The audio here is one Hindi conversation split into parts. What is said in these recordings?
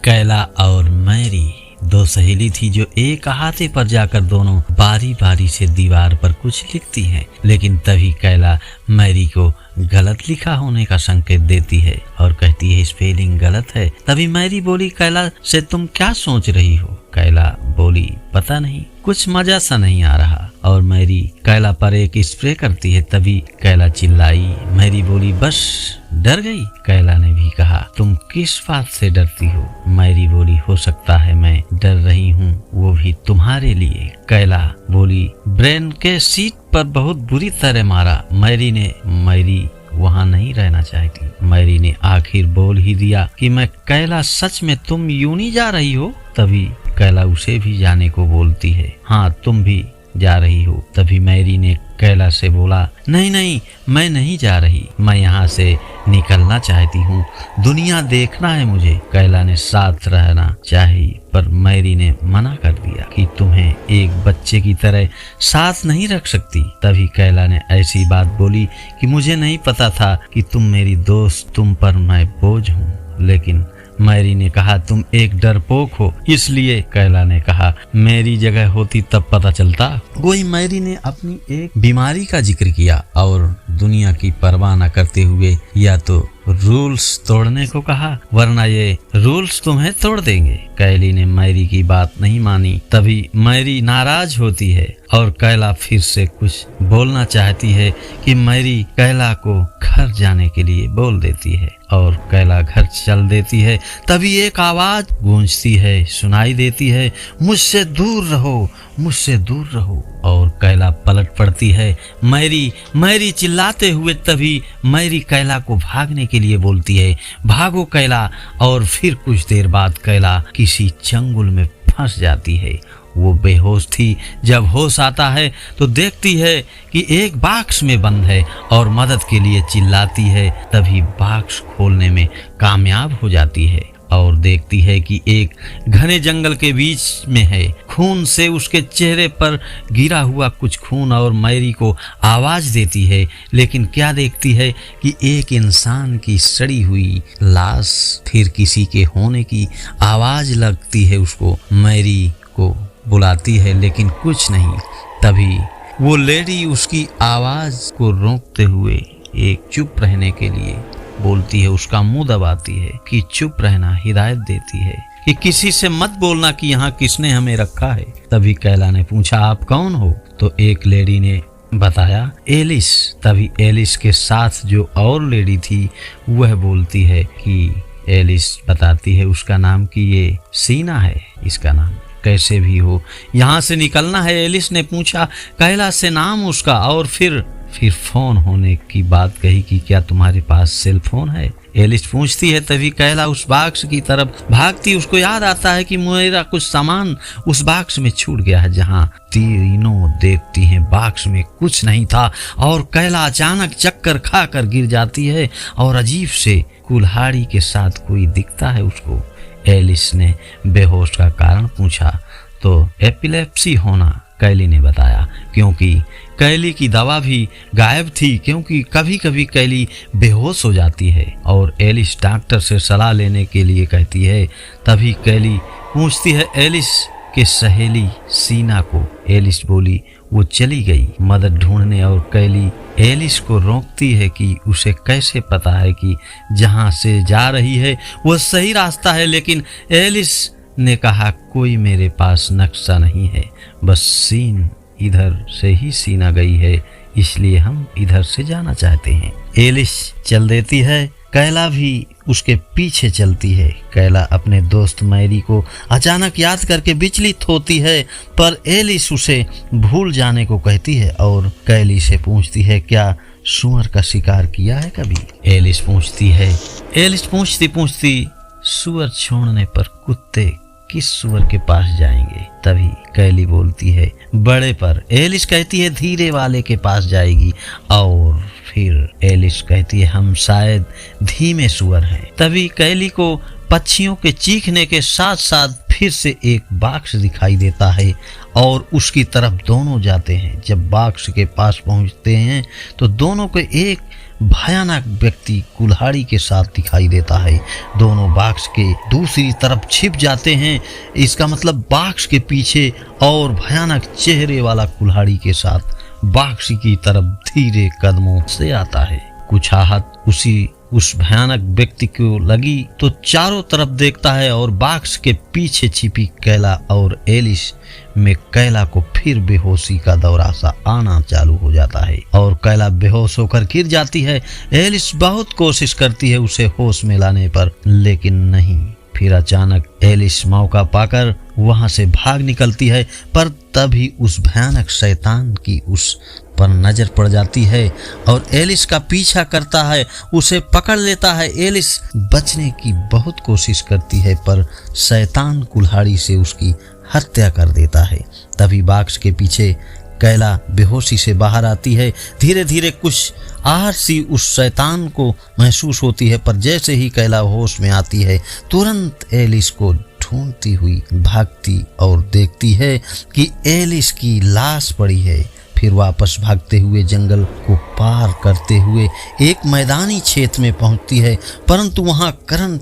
कैला और मैरी दो सहेली थी जो एक अहाते पर जाकर दोनों बारी बारी से दीवार पर कुछ लिखती हैं, लेकिन तभी कैला मैरी को गलत लिखा होने का संकेत देती है और कहती है स्पेलिंग गलत है। तभी मैरी बोली कैला से तुम क्या सोच रही हो? कैला बोली पता नहीं, कुछ मजा सा नहीं आ रहा। और मैरी कैला पर एक स्प्रे करती है। तभी कैला चिल्लाई। मैरी बोली बस डर गई। कैला ने भी कहा तुम किस बात से डरती हो? मैरी बोली हो सकता है मैं डर रही हूँ, वो भी तुम्हारे लिए। कैला बोली ब्रेन के सीट पर बहुत बुरी तरह मारा। मैरी वहाँ नहीं रहना चाहती। मैरी ने आखिर बोल ही दिया कि मैं कैला सच में तुम यूं जा रही हो? तभी कैला उसे भी जाने को बोलती है। हाँ तुम भी जा रही हो। तभी मैरी ने कैला से बोला नहीं मैं नहीं जा रही, मैं यहाँ से निकलना चाहती हूँ, दुनिया देखना है मुझे। कैला ने साथ रहना चाहिए पर मैरी ने मना कर दिया कि तुम्हें एक बच्चे की तरह साथ नहीं रख सकती। तभी कैला ने ऐसी बात बोली कि मुझे नहीं पता था कि तुम मेरी दोस्त, तुम पर मैं बोझ हूँ। लेकिन मैरी ने कहा तुम एक डरपोक हो, इसलिए। कैला ने कहा मेरी जगह होती तब पता चलता। वही मैरी ने अपनी एक बीमारी का जिक्र किया और दुनिया की परवाह न करते हुए या तो रूल्स तोड़ने को कहा वरना ये रूल्स तुम्हें तोड़ देंगे। कैली ने मैरी की बात नहीं मानी। तभी मैरी नाराज होती है और कैला फिर से कुछ बोलना चाहती है कि मैरी कैला को घर जाने के लिए बोल देती है और कैला घर चल देती है। तभी एक आवाज गूंजती है, सुनाई देती है, मुझसे दूर रहो, मुझसे दूर रहो। और कैला पलट पड़ती है। मैरी चिल्लाते हुए तभी मैरी कैला को भागने के लिए बोलती है, भागो कैला। और फिर कुछ देर बाद कैला किसी चंगुल में फंस जाती है। वो बेहोश थी। जब होश आता है तो देखती है कि एक बॉक्स में बंद है और मदद के लिए चिल्लाती है। तभी बॉक्स खोलने में कामयाब हो जाती है और देखती है कि एक घने जंगल के बीच में है। खून से उसके चेहरे पर गिरा हुआ कुछ खून और मैरी को आवाज देती है, लेकिन क्या देखती है कि एक इंसान की सड़ी हुई लाश। फिर किसी के होने की आवाज लगती है उसको। मैरी को बुलाती है लेकिन कुछ नहीं। तभी वो लेडी उसकी आवाज को रोकते हुए एक चुप रहने के लिए बोलती है, उसका मुंह दबाती है कि चुप रहना, हिदायत देती है कि किसी से मत बोलना कि यहाँ किसने हमें रखा है। तभी कैला ने पूछा आप कौन हो? तो एक लेडी ने बताया एलिस। तभी एलिस के साथ जो और लेडी थी वह बोलती है कि एलिस बताती है उसका नाम कि ये सीना है, इसका नाम। कैसे भी हो यहाँ से निकलना है। एलिस ने पूछा कैला से नाम उसका और फिर फोन होने की बात कही कि क्या तुम्हारे पास सेल फोन है? एलिस पूछती है। तभी कैला उस बॉक्स की तरफ भागती। उसको याद आता है कि मेरा कुछ सामान उस बॉक्स में छूट गया है। जहाँ तीनों देखती हैं बॉक्स में कुछ नहीं था और कैला अचानक चक्कर खा कर गिर जाती है और अजीब से कुल्हाड़ी के साथ कोई दिखता है उसको। एलिस ने बेहोश का कारण पूछा तो एपिलेप्सी होना कैली ने बताया, क्योंकि कैली की दवा भी गायब थी, क्योंकि कभी कभी कैली बेहोश हो जाती है और एलिस डॉक्टर से सलाह लेने के लिए कहती है। तभी कैली पूछती है एलिस के सहेली सीना को। एलिस बोली वो चली गई मदद ढूंढने और कैली एलिस को रोकती है कि उसे कैसे पता है कि जहां से जा रही है वो सही रास्ता है। लेकिन एलिस ने कहा कोई मेरे पास नक्शा नहीं है, बस सीन इधर से ही सीना गई है, इसलिए हम इधर से जाना चाहते हैं। एलिस चल देती है। कैला भी उसके पीछे चलती है। कैला अपने दोस्त मैरी को अचानक याद करके विचलित होती है, पर एलिस उसे भूल जाने को कहती है और कैली से पूछती है क्या सुअर का शिकार किया है कभी? एलिस पूछती सुअर छोड़ने पर कुत्ते किस सुअर के पास जाएंगे? तभी कैली बोलती है बड़े पर। एलिस कहती है धीरे वाले के पास जाएगी और फिर एलिस कहती है हम शायद धीमे सुअर हैं। तभी कैली को पक्षियों के चीखने के साथ साथ फिर से एक बॉक्स दिखाई देता है और उसकी तरफ दोनों जाते हैं। जब बॉक्स के पास पहुंचते हैं तो दोनों को एक भयानक व्यक्ति कुल्हाड़ी के साथ दिखाई देता है। दोनों बाक्स के दूसरी तरफ छिप जाते हैं। इसका मतलब बाक्स के पीछे और भयानक चेहरे वाला कुल्हाड़ी के साथ बाक्स की तरफ धीरे कदमों से आता है। कुछ आहत उस भयानक व्यक्ति को लगी तो चारों तरफ देखता है और बाक्स के पीछे छिपी कैला और एलिस में कैला को फिर बेहोशी का दौरा सा आना चालू हो जाता है और कैला बेहोश होकर गिर जाती है। एलिस बहुत कोशिश करती है उसे होश में लाने पर, लेकिन नहीं। फिर अचानक एलिस मौका पाकर वहां से भाग निकलती है, पर तभी उस भयानक शैतान की उस पर नजर पड़ जाती है और एलिस का पीछा करता है, उसे पकड़ लेता है। एलिस बचने की बहुत कोशिश करती है, पर शैतान कुल्हाड़ी से उसकी हत्या कर देता है। तभी बाक्स के पीछे कैला बेहोशी से बाहर आती है। धीरे धीरे कुछ आहट सी उस शैतान को महसूस होती है, पर जैसे ही कैला होश में आती है तुरंत एलिस को ढूंढती हुई भागती और देखती है कि एलिस की लाश पड़ी है। फिर वापस भागते हुए जंगल को पार करते हुए एक मैदानी क्षेत्र में पहुंचती है, परंतु वहां करंट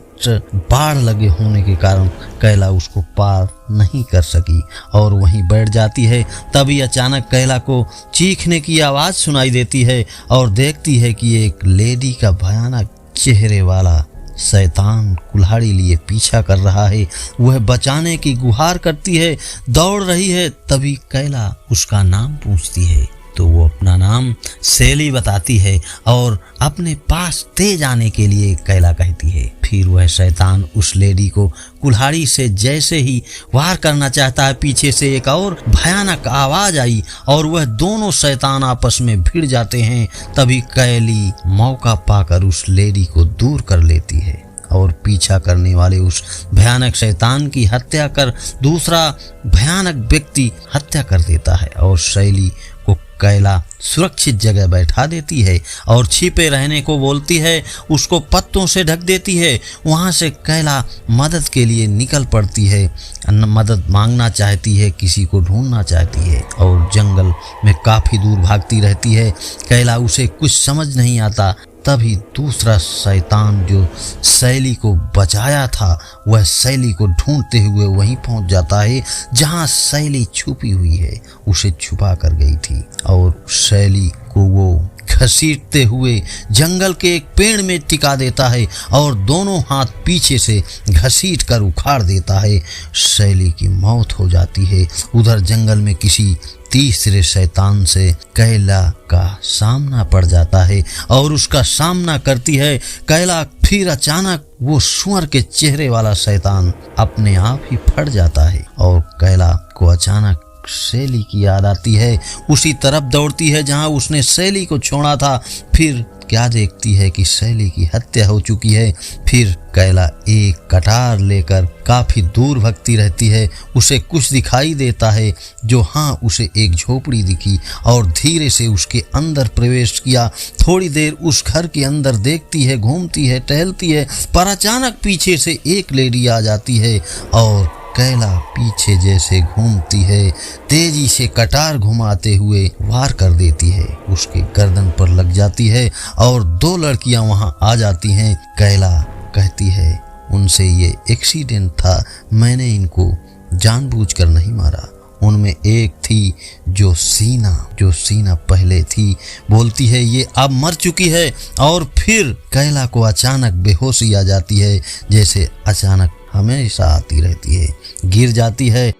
बाढ़ लगे होने के कारण कैला उसको पार नहीं कर सकी और वहीं बैठ जाती है। तभी अचानक कैला को चीखने की आवाज सुनाई देती है और देखती है कि एक लेडी का भयानक चेहरे वाला शैतान कुल्हाड़ी लिए पीछा कर रहा है। वह बचाने की गुहार करती है, दौड़ रही है। तभी कैला उसका नाम पूछती है तो वो अपना नाम सेली बताती है और अपने पास तेज आने के लिए कैला कहती है। फिर वह शैतान उस लेडी को कुल्हाड़ी से जैसे ही वार करना चाहता है, पीछे से एक और भयानक आवाज आई और वह दोनों शैतान आपस में भिड़ जाते हैं। तभी कैली मौका पाकर उस लेडी को दूर कर लेती है और पीछा करने वाले उस भयानक शैतान की हत्या कर दूसरा भयानक व्यक्ति हत्या कर देता है और शैली को कैला सुरक्षित जगह बैठा देती है और छिपे रहने को बोलती है, उसको पत्तों से ढक देती है। वहां से कैला मदद के लिए निकल पड़ती है, मदद मांगना चाहती है, किसी को ढूंढना चाहती है और जंगल में काफी दूर भागती रहती है। कैला उसे कुछ समझ नहीं आता। तभी दूसरा शैतान जो शैली को बचाया था वह शैली को ढूंढते हुए वहीं पहुंच जाता है जहां शैली छुपी हुई है, उसे छुपा कर गई थी और शैली को वो घसीटते हुए जंगल के एक पेड़ में टिका देता है और दोनों हाथ पीछे से घसीट कर उखाड़ देता है। शैली की मौत हो जाती है। उधर जंगल में किसी तीसरे शैतान से कैला का सामना पड़ जाता है और उसका सामना करती है कैला। फिर अचानक वो सुअर के चेहरे वाला शैतान अपने आप ही फट जाता है और कैला को अचानक शैली की याद आती है। उसी तरफ दौड़ती है जहां उसने शैली को छोड़ा था। फिर क्या देखती है कि शैली की हत्या हो चुकी है। फिर कैला एक कटार लेकर काफी दूर भगती रहती है। उसे कुछ दिखाई देता है जो उसे एक झोपड़ी दिखी और धीरे से उसके अंदर प्रवेश किया। थोड़ी देर उस घर के अंदर देखती है, घूमती है, टहलती है, पर अचानक पीछे से एक लेडी आ जाती है और कैला पीछे जैसे घूमती है, तेजी से कटार घुमाते हुए वार कर देती है। उसके गर्दन पर लग जाती है और दो लड़कियां वहां आ जाती हैं। कैला कहती है उनसे ये एक्सीडेंट था, मैंने इनको जानबूझकर नहीं मारा। उनमें एक थी जो सीना पहले थी, बोलती है ये अब मर चुकी है। और फिर कैला को अचानक बेहोशी आ जाती है, जैसे अचानक हमेशा आती रहती है, गिर जाती है।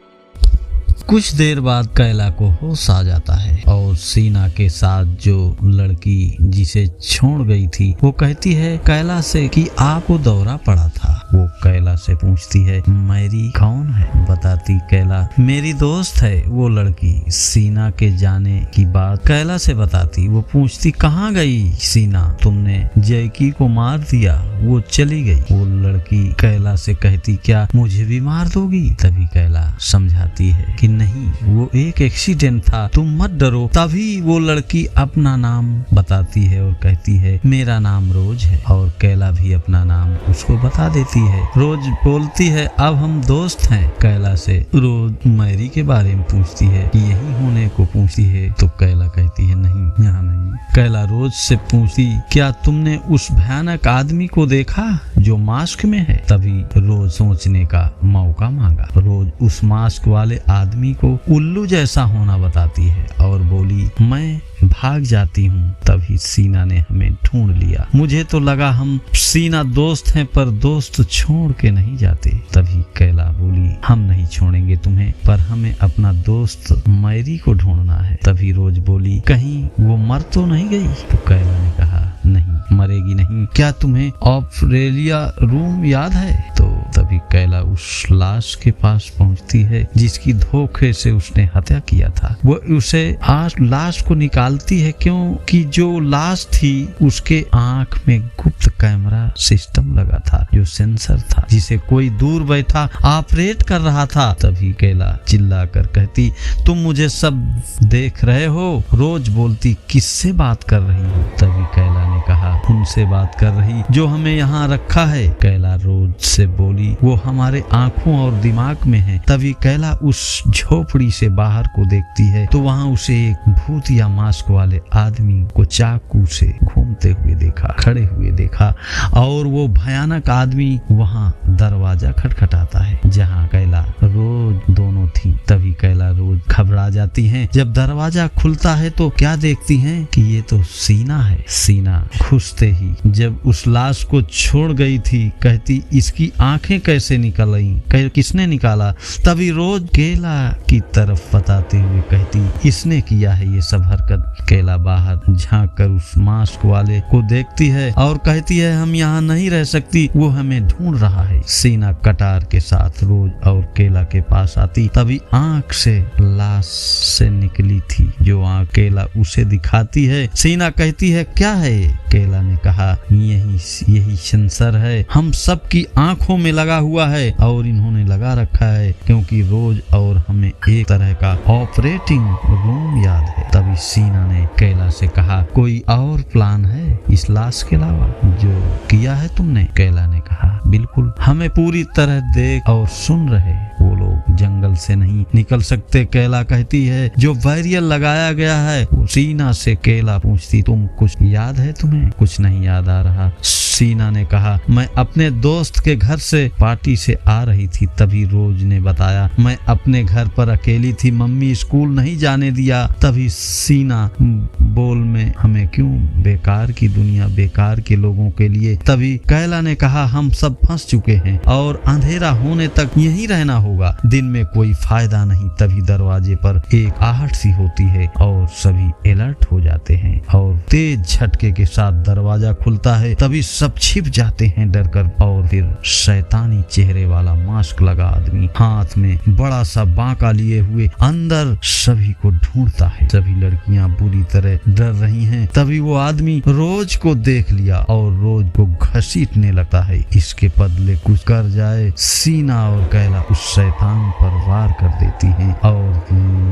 कुछ देर बाद कैला को होश आ जाता है और सीना के साथ जो लड़की जिसे छोड़ गई थी वो कहती है कैला से कि आपको दौरा पड़ा था। वो कैला से पूछती है मैरी कौन है? बताती कैला मेरी दोस्त है। वो लड़की सीना के जाने की बात कैला से बताती। वो पूछती कहाँ गई सीना? तुमने जैकी को मार दिया, वो चली गई। वो लड़की कैला से कहती क्या मुझे भी मार दोगी? तभी कैला समझाती है कि नहीं, वो एक एक्सीडेंट था, तुम मत डरो। तभी वो लड़की अपना नाम बताती है और कहती है मेरा नाम रोज है और कैला भी अपना नाम उसको बता देती है। रोज बोलती है अब हम दोस्त हैं। कैला से रोज मैरी के बारे में पूछती है, यही होने को पूछती है तो कैला कहती है नहीं, यहाँ नहीं। कैला रोज से पूछती क्या तुमने उस भयानक आदमी को देखा जो मास्क में है? तभी रोज सोचने का मौका मांगा। रोज उस मास्क वाले आदमी को उल्लू जैसा होना बताती है और बोली मैं भाग जाती हूँ। तभी सीना ने हमें ढूंढ लिया। मुझे तो लगा हम सीना दोस्त हैं, पर दोस्त छोड़ के नहीं जाते। तभी कैला बोली हम नहीं छोड़ेंगे तुम्हें, पर हमें अपना दोस्त मैरी को ढूंढना है। तभी रोज बोली कहीं वो मर तो नहीं गई? तो कैला ने कहा नहीं, मरेगी नहीं। क्या तुम्हें ऑस्ट्रेलिया रूम याद है? तो तभी कैला उस लाश के पास पहुंचती है जिसकी धोखे से उसने हत्या किया था। वो उसे आज लाश को निकालती है क्योंकि जो लाश थी उसके आंख में गुप्त कैमरा सिस्टम लगा था, जो सेंसर था, जिसे कोई दूर बैठा ऑपरेट कर रहा था। तभी कैला चिल्ला कर कहती तुम मुझे सब देख रहे हो? रोज बोलती किससे बात कर रही हो? तभी कैला ने कहा उनसे बात कर रही जो हमें यहाँ रखा है। कैला रोज से बोली वो हमारे आंखों और दिमाग में है। तभी कैला उस झोपड़ी से बाहर को देखती है तो वहाँ उसे एक भूत या मास्क वाले आदमी को चाकू से घूमते हुए देखा, खड़े हुए देखा, और वो भयानक आदमी वहाँ दरवाजा खटखटाता है जहाँ कैला रोज दोनों थी। तभी कैला रोज घबरा जाती हैं। जब दरवाजा खुलता है तो क्या देखती हैं कि ये तो सीना है। सीना घुसते ही जब उस लाश को छोड़ गई थी कहती इसकी आंखें कैसे निकल आई, किसने निकाला? तभी रोज कैला की तरफ बताते हुए कहती इसने किया है ये सब हरकत। कैला बाहर झांक कर उस मास्क वाले को देखती है और कहती है हम यहाँ नहीं रह सकती, वो हमें ढूंढ रहा है। सीना कटार के साथ रोज और कैला के पास आती। तभी आंख से लाश से निकली थी जो आंख कैला उसे दिखाती है। सीना कहती है क्या है ये? कैला ने कहा यही सेंसर है, हम सब की आंखों में लगा हुआ है और इन्होंने लगा रखा है क्योंकि रोज और हमें एक तरह का ऑपरेटिंग रूम याद है। तभी सीना ने कैला से कहा कोई और प्लान है इस लाश के अलावा जो किया है तुमने? कैला ने कहा बिल्कुल, हमें पूरी तरह देख और सुन रहे, वो लोग जंगल से नहीं निकल सकते। कैला कहती है जो बैरियर लगाया गया है। सीना से कैला पूछती तुम कुछ याद है तुम्हें? कुछ नहीं याद आ रहा। सीना ने कहा मैं अपने दोस्त के घर से पार्टी से आ रही थी। तभी रोज ने बताया मैं अपने घर पर अकेली थी, मम्मी स्कूल नहीं जाने दिया। तभी सीना बोल में हमें क्यों, बेकार की दुनिया, बेकार के लोगों के लिए। तभी कैला ने कहा हम सब फंस चुके हैं और अंधेरा होने तक यहीं रहना होगा, दिन में कोई फायदा नहीं। तभी दरवाजे पर एक आहट सी होती है और सभी अलर्ट हो जाते हैं और तेज झटके के साथ दरवाजा खुलता है। तभी सब छिप जाते हैं डरकर और फिर शैतानी चेहरे वाला मास्क लगा आदमी हाथ में बड़ा सा बांका लिए हुए अंदर सभी को ढूंढता है। सभी लड़कियां बुरी तरह डर रही हैं। तभी वो आदमी रोज को देख लिया और रोज को घसीटने लगता है। इसके बदले कुछ कर जाए। सीना और कैला उस शैतान पर वार कर देती हैं और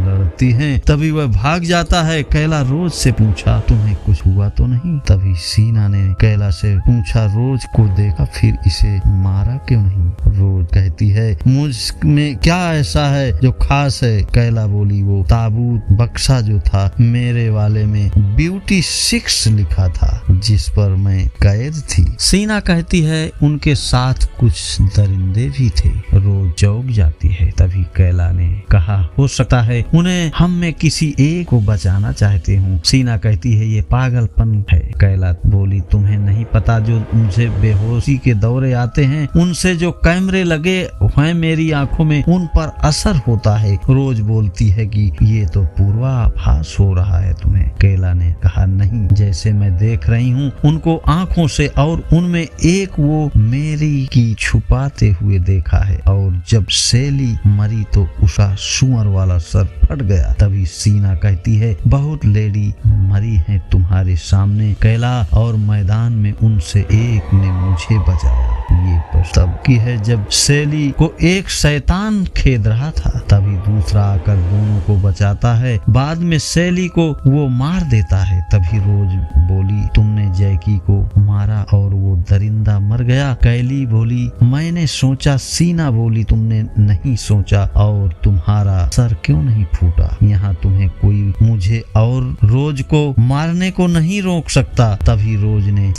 लड़ती हैं। तभी वह भाग जाता है। कैला रोज से पूछा तुम्हें कुछ हुआ तो नहीं? तभी सीना ने कैला से पूछा रोज को देखा फिर इसे मारा क्यों नहीं? रोज कहती है मुझ में क्या ऐसा है जो खास है? कैला बोली वो ताबूत बक्सा जो था मेरे वाले में ब्यूटी 6 लिखा था जिस पर मैं कैद थी। सीना कहती है उनके साथ कुछ दरिंदे भी थे। रोज चौंक जाती है। तभी कैला ने कहा हो सकता है उन्हें हम में किसी एक को बचाना चाहते हूँ। सीना कहती है ये पागलपन है। कैला बोली तुम्हें नहीं पता जो मुझे बेहोशी के दौरे आते हैं उनसे जो कैमरे लगे हैं मेरी आंखों में उन पर असर होता है। रोज बोलती है कि ये तो पूर्वाभास हो रहा है तुम्हें। कैला ने कहा नहीं, जैसे मैं देख रही हूँ उनको आंखों से और उनमें एक वो मेरी की छुपाते हुए देखा है और जब सेली मरी तो उसका सुअर वाला सर फट गया। तभी सीना कहती है बहुत लेडी मरी है तुम्हारे सामने कैला और मैदान में उनसे एक ने मुझे बचाया। ये तब की है जब शैली को एक शैतान खेद रहा था, तभी दूसरा आकर दोनों को बचाता है। बाद में शैली को वो मार देता है। तभी रोज बोली, तुमने जैकी को मारा और वो दरिंदा मर गया। कैली बोली, मैंने सोचा। सीना बोली, तुमने नहीं सोचा और तुम्हारा सर क्यों नहीं फूटा। यहाँ तुम्हें कोई मुझे और रोज को मारने को नहीं रोक सकता। तभी रोज ने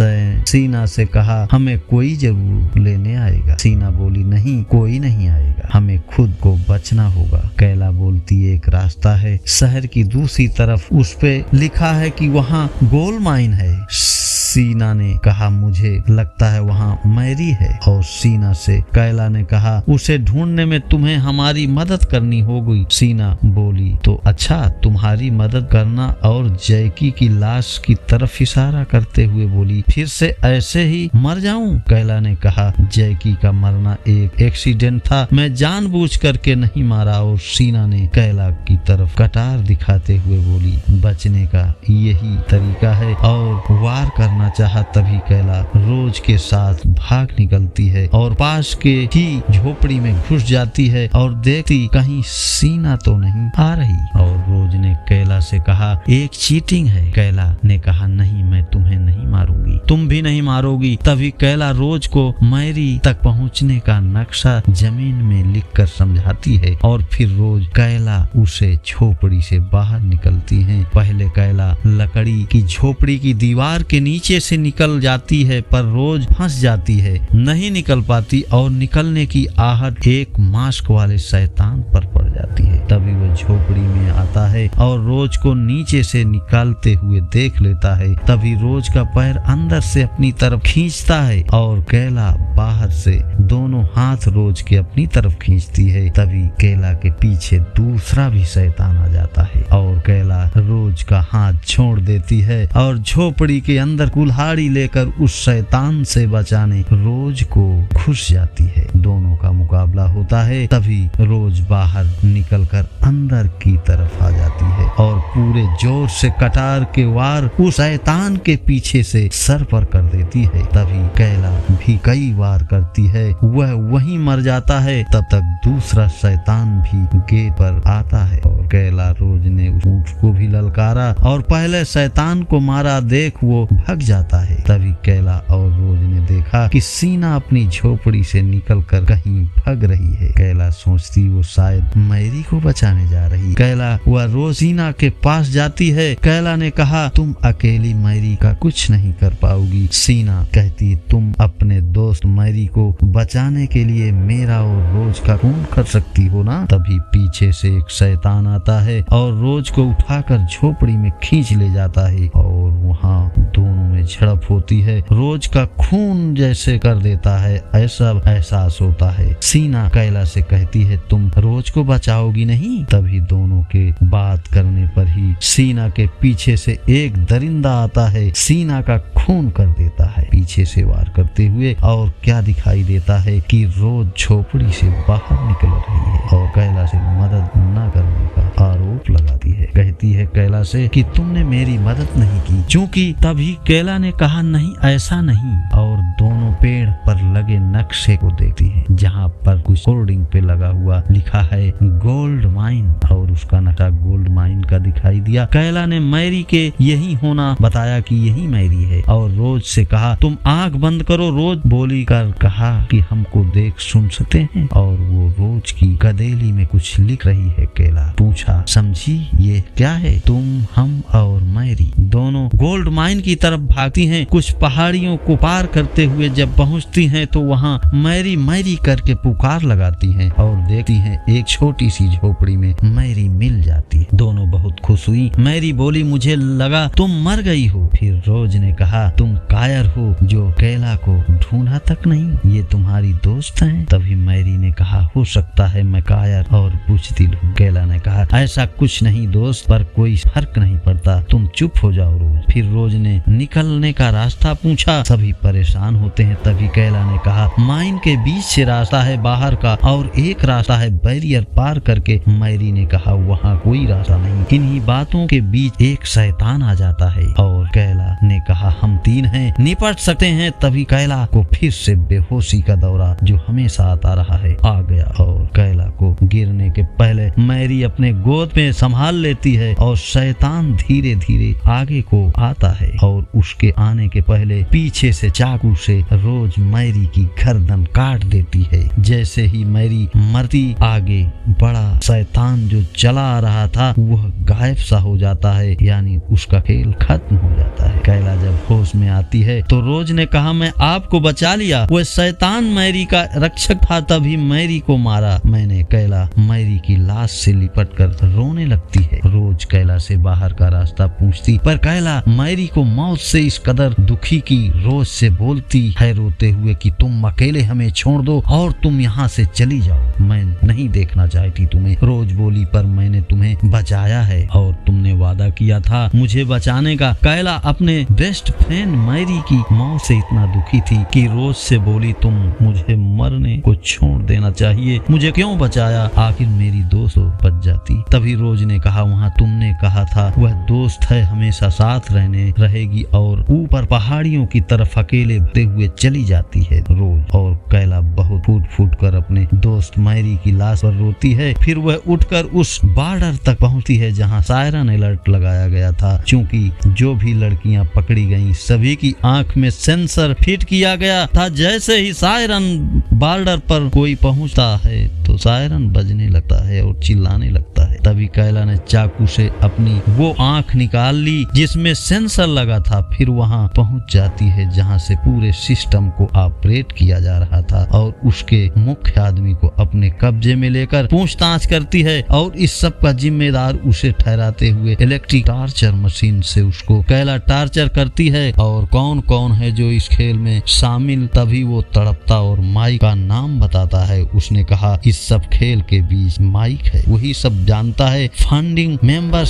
सीना से कहा, हमें कोई जरूर लेने आएगा। सीना बोली, नहीं, कोई नहीं आएगा, हमें खुद को बचना होगा। कैला बोलती, एक रास्ता है शहर की दूसरी तरफ, उस पे लिखा है कि वहाँ गोल्ड माइन है। सीना ने कहा, मुझे लगता है वहाँ मैरी है। और सीना से कैला ने कहा, उसे ढूंढने में तुम्हें हमारी मदद करनी होगी। सीना बोली, तो अच्छा, तुम्हारी मदद करना। और जैकी की लाश की तरफ इशारा करते हुए बोली, फिर से ऐसे ही मर जाऊं। कैला ने कहा, जैकी का मरना एक एक्सीडेंट था, मैं जानबूझ करके नहीं मारा। और सीना ने कैला की तरफ कटार दिखाते हुए बोली, बचने का यही तरीका है। और वार करना चाहा। तभी कैला रोज के साथ भाग निकलती है और पास के ही झोपड़ी में घुस जाती है और देखती कहीं सीना तो नहीं आ रही। और रोज ने कैला से कहा, एक चीटिंग है। कैला ने कहा, नहीं, मैं तुम्हें नहीं मारूंगी, तुम भी नहीं मारोगी। तभी कैला रोज को मैरी तक पहुंचने का नक्शा जमीन में लिखकर समझाती है और फिर रोज कैला उसे झोपड़ी से बाहर निकलती है। पहले कैला लकड़ी की झोपड़ी की दीवार के नीचे से निकल जाती है, पर रोज फंस जाती है, नहीं निकल पाती और निकलने की आहट एक मास्क वाले शैतान पर पड़ जाती है। तभी वह झोपड़ी में आता है और रोज को नीचे से निकालते हुए देख लेता है। तभी रोज का पैर अंदर से अपनी तरफ खींचता है और कैला बाहर से दोनों हाथ रोज के अपनी तरफ खींचती है। तभी कैला के पीछे दूसरा भी शैतान आ जाता है और कैला रोज का हाथ छोड़ देती है और झोपड़ी के अंदर कुल्हाड़ी लेकर उस शैतान से बचाने रोज को घुस जाती है। दोनों का मुकाबला होता है। तभी रोज बाहर निकलकर अंदर की तरफ आ जाती है और पूरे जोर से कटार के वार उस शैतान के पीछे से सर पर कर देती है। तभी कैला भी कई वार करती है, वह वहीं मर जाता है। तब तक दूसरा शैतान भी गेट पर आता है और कैला रोज ने ऊंट को भी ललकारा और पहले शैतान को मारा देख वो भग जाता है। तभी कैला और रोज ने देखा कि सीना अपनी झोपड़ी से निकलकर कहीं भग रही है। कैला सोचती वो शायद मैरी को बचाने जा रही। कैला वह रोज सीना के पास जाती है। कैला ने कहा, तुम अकेली मैरी का कुछ नहीं कर पाओगी। सीना कहती, तुम अपने दोस्त मैरी को बचाने के लिए मेरा और रोज का खून कर सकती हो ना। तभी पीछे से एक शैतान आता है और रोज को उठाकर झोपड़ी में खींच ले जाता है और वहाँ दोनों में झड़प होती है। रोज का खून जैसे कर देता है, ऐसा एहसास होता है। सीना कैला से कहती है, तुम रोज को बचाओगी नहीं। तभी दोनों के बात करने पर ही सीना के पीछे से एक दरिंदा आता है, सीना का खून कर देता है पीछे से वार करते हुए। और क्या दिखाई देता है कि रोज झोपड़ी से बाहर निकल रही है और कैला से मदद न करने का आरोप लगाती है। कहती है कैला से कि तुमने मेरी मदद नहीं की। चूंकि तभी कैला ने कहा, नहीं, ऐसा नहीं। और दोनों पेड़ पर लगे नक्शे को देखती है जहाँ पर कुछ होर्डिंग पे लगा हुआ लिखा है गोल्ड माइन और उसका नक्शा गोल्ड माइन का दिखाई दिया। कैला ने मैरी के यही होना बताया कि यही मैरी है और रोज से कहा, तुम आंख बंद करो। रोज बोली कर कहा कि हमको देख सुन सकते हैं और वो रोज की गदेली में कुछ लिख रही है। कैला पूछा, समझी ये क्या है? तुम, हम और मैरी दोनों गोल्ड माइन की तरफ भागती हैं। कुछ पहाड़ियों को पार करते हुए जब पहुंचती हैं तो वहाँ मैरी मैरी करके पुकार लगाती हैं और देखती हैं एक छोटी सी झोपड़ी में मैरी मिल जाती है। दोनों बहुत खुश हुई। मैरी बोली, मुझे लगा तुम मर गई हो। फिर रोज ने कहा, तुम कायर हो जो कैला को ढूंढा तक नहीं, ये तुम्हारी दोस्त हैं। तभी मैरी ने कहा, हो हो सकता है मैं कायर और बुज़दिल हूँ। कैला ने कहा, ऐसा कुछ नहीं दोस्त, पर कोई फर्क नहीं पड़ता, तुम चुप हो जाओ रोज। फिर रोज ने निकलने का रास्ता पूछा। सभी परेशान होते हैं। तभी कैला ने कहा, माइन के बीच से रास्ता है बाहर का और एक रास्ता है बैरियर पार करके। मैरी ने कहा, वहाँ कोई रास्ता नहीं, इन्हीं बातों के बीच एक शैतान आ जाता है। और कैला ने कहा, हम 3 हैं, निपट सकते हैं। तभी कैला को फिर से बेहोशी का दौरा जो हमेशा आता रहा है आ गया और कैला को गिरने के पहले मैरी अपने गोद में संभाल लेती है और शैतान धीरे धीरे आगे को आता है और उसके आने के पहले पीछे से चाकू से रोज मैरी की गर्दन काट देती है। जैसे ही मैरी मरती, आगे बड़ा शैतान जो चला आ रहा था वह गायब सा हो जाता है, यानी उसका खेल खत्म हो जाता है। कैला जब होश में आती है तो रोज ने कहा, मैं आपको बचा लिया, वह शैतान मैरी का रक्षक था, तभी मैरी को मारा मैंने। कैला मैरी की लाश से लिपट कर रोने लगती है। रोज कैला से बाहर का रास्ता पूछती, पर कैला मैरी को मौत से इस कदर दुखी की रोज से बोलती है रोते हुए कि तुम अकेले हमें छोड़ दो और तुम यहाँ से चली जाओ, मैं नहीं देखना चाहती तुम्हें। रोज बोली, पर मैंने तुम्हें बचाया है और तुमने वादा किया था मुझे बचाने का। कैला अपने बेस्ट फ्रेंड मैरी की मौत से इतना दुखी थी कि रोज से बोली, तुम मुझे मरने को छोड़ देना चाहिए, मुझे क्यों बचाया, आखिर मेरी दोस्त बच जाती। तभी रोज ने कहा, वहाँ तुमने कहा था वह दोस्त है, हमेशा साथ रहने रहेगी, और ऊपर पहाड़ियों की तरफ अकेले बहते हुए चली जाती है रोज। और कैला बहुत फूट फूट कर अपने दोस्त मैरी की लाश पर रोती है। फिर वह उठकर उस बॉर्डर तक पहुंचती है जहां सायरन अलर्ट लगाया गया था। क्योंकि जो भी लड़कियां पकड़ी गईं सभी की आंख में सेंसर फिट किया गया था। जैसे ही सायरन बॉर्डर पर कोई पहुंचता है तो सायरन बजने लगता है और चिल्लाने लगता है। तभी कैला ने चाकू से अपनी वो आंख निकाल ली जिसमें सेंसर लगा था। फिर वहां पहुंच जाती है जहां से पूरे सिस्टम को ऑपरेट किया जा रहा था और उसके मुख्य आदमी को अपने कब्जे में लेकर पूछताछ करती है और इस सब का जिम्मेदार उसे ठहराते हुए इलेक्ट्रिक टार्चर मशीन से उसको कैला टार्चर करती है। और कौन कौन है जो इस खेल में शामिल, तभी वो तड़पता और माइक का नाम बताता है। उसने कहा, इस सब खेल के बीच माइक है, वही सब जानता है। Funding members